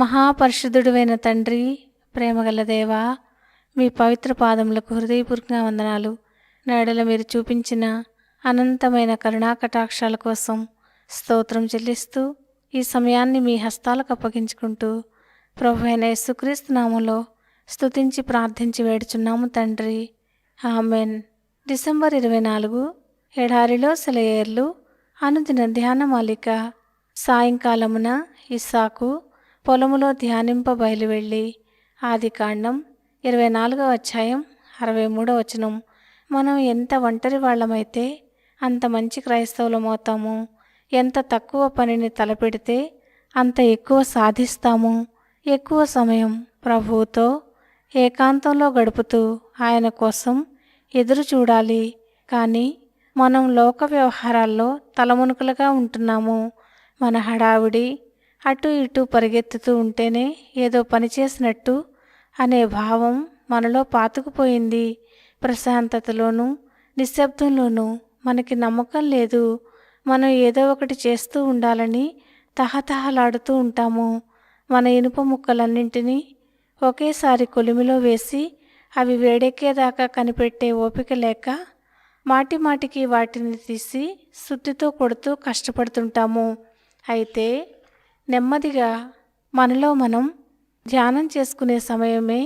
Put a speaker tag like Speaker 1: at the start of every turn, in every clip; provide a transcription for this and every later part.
Speaker 1: మహాపరిశుద్ధుడైన తండ్రి, ప్రేమగల దేవా, మీ పవిత్ర పాదములకు హృదయపూర్వక వందనాలు. నాడల మీరు చూపించిన అనంతమైన కరుణాకటాక్షాల కోసం స్తోత్రం చెల్లిస్తూ ఈ సమయాన్ని మీ హస్తాలకు అప్పగించుకుంటూ ప్రభు అయిన యేసుక్రీస్తు నామములో స్తుతించి ప్రార్థించి వేడుచున్నాము తండ్రి, ఆమెన్. డిసెంబర్ 24 ఎడారిలో సెలయేర్లు అనుదిన ధ్యాన మాలిక. సాయంకాలమున ఇస్సాకు పొలములో ధ్యానింప బయలువెళ్ళి. ఆదికాండం 24వ అధ్యాయం 63వ వచనం. మనం ఎంత ఒంటరి వాళ్ళమైతే అంత మంచి క్రైస్తవులమవుతాము. ఎంత తక్కువ పనిని తలపెడితే అంత ఎక్కువ సాధిస్తాము. ఎక్కువ సమయం ప్రభువుతో ఏకాంతంలో గడుపుతూ ఆయన కోసం ఎదురు చూడాలి. కానీ మనం లోక వ్యవహారాల్లో తలమునుకలుగా ఉంటున్నాము. మన హడావిడి అటు ఇటు పరిగెత్తుతూ ఉంటేనే ఏదో పని చేసినట్టు అనే భావం మనలో పాతుకుపోయింది. ప్రశాంతతలోనూ నిశ్శబ్దంలోనూ మనకి నమ్మకం లేదు. మనం ఏదో ఒకటి చేస్తూ ఉండాలని తహతహలాడుతూ ఉంటాము. మన ఇనుప ముక్కలన్నింటినీ ఒకేసారి కొలిమిలో వేసి అవి వేడెక్కేదాకా కనిపెట్టే ఓపిక లేక మాటిమాటికి వాటిని తీసి సుత్తితో కొడుతూ కష్టపడుతుంటాము. అయితే నెమ్మదిగా మనలో మనం ధ్యానం చేసుకునే సమయమే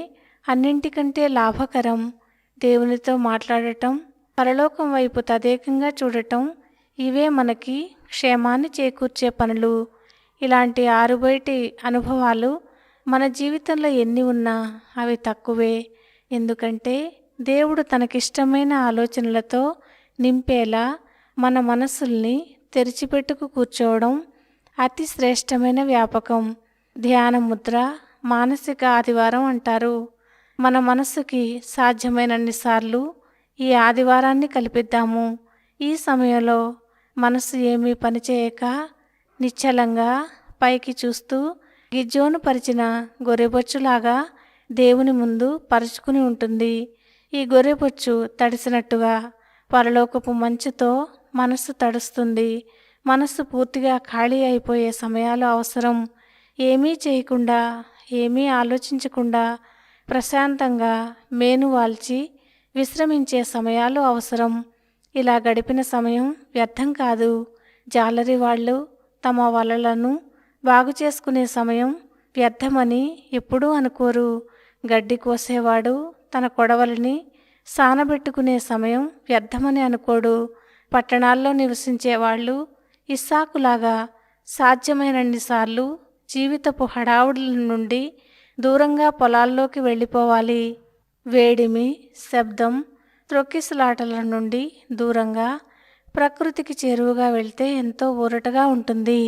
Speaker 1: అన్నింటికంటే లాభకరం. దేవునితో మాట్లాడటం, పరలోకం వైపు తదేకంగా చూడటం, ఇవే మనకి క్షేమాన్ని చేకూర్చే పనులు. ఇలాంటి ఆరుబయటి అనుభవాలు మన జీవితంలో ఎన్ని ఉన్నా అవి తక్కువే. ఎందుకంటే దేవుడు తనకిష్టమైన ఆలోచనలతో నింపేలా మన మనసుల్ని తెరిచిపెట్టుకు కూర్చోవడం అతి శ్రేష్టమైన వ్యాపకం. ధ్యాన ముద్ర మానసిక ఆదివారం అంటారు. మన మనసుకి సాధ్యమైనన్నిసార్లు ఈ ఆదివారాన్ని కల్పిద్దాము. ఈ సమయంలో మనసు ఏమీ పనిచేయక నిశ్చలంగా పైకి చూస్తూ గిజ్జోను పరిచిన గొర్రెబొచ్చులాగా దేవుని ముందు పరుచుకుని ఉంటుంది. ఈ గొర్రెబొచ్చు తడిసినట్టుగా పరలోకపు మంచుతో మనస్సు తడుస్తుంది. మనస్సు పూర్తిగా ఖాళీ అయిపోయే సమయాలు అవసరం. ఏమీ చేయకుండా, ఏమీ ఆలోచించకుండా ప్రశాంతంగా మేనువాల్చి విశ్రమించే సమయాలు అవసరం. ఇలా గడిపిన సమయం వ్యర్థం కాదు. జాలరి వాళ్ళు తమ వలలను బాగు చేసుకునే సమయం వ్యర్థమని ఎప్పుడూ అనుకోరు. గడ్డి కోసేవాడు తన కొడవలిని సానబెట్టుకునే సమయం వ్యర్థమని అనుకోడు. పట్టణాల్లో నివసించేవాళ్ళు ఇస్సాకులాగా సాధ్యమైనన్నిసార్లు జీవితపు హడావుడుల నుండి దూరంగా పొలాల్లోకి వెళ్ళిపోవాలి. వేడిమి, శబ్దం, త్రొక్కిసలాటల నుండి దూరంగా ప్రకృతికి చేరువగా వెళ్తే ఎంతో ఊరటగా ఉంటుంది.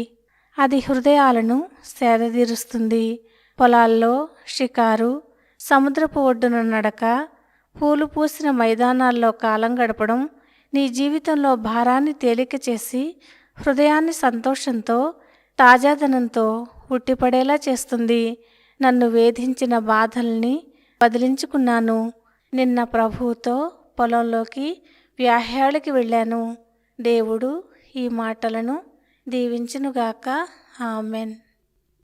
Speaker 1: అది హృదయాలను సేదతీరుస్తుంది. పొలాల్లో షికారు, సముద్రపు ఒడ్డున నడక, పూలు పూసిన మైదానాల్లో కాలం గడపడం నీ జీవితంలో భారాన్ని తేలిక చేసి హృదయాన్ని సంతోషంతో, తాజాదనంతో ఉట్టిపడేలా చేస్తుంది. నన్ను వేధించిన బాధల్ని వదిలించుకున్నాను. నిన్న ప్రభువుతో పొలంలోకి వ్యాహ్యాళికి వెళ్ళాను. దేవుడు ఈ మాటలను దీవించునుగాక. ఆమెన్.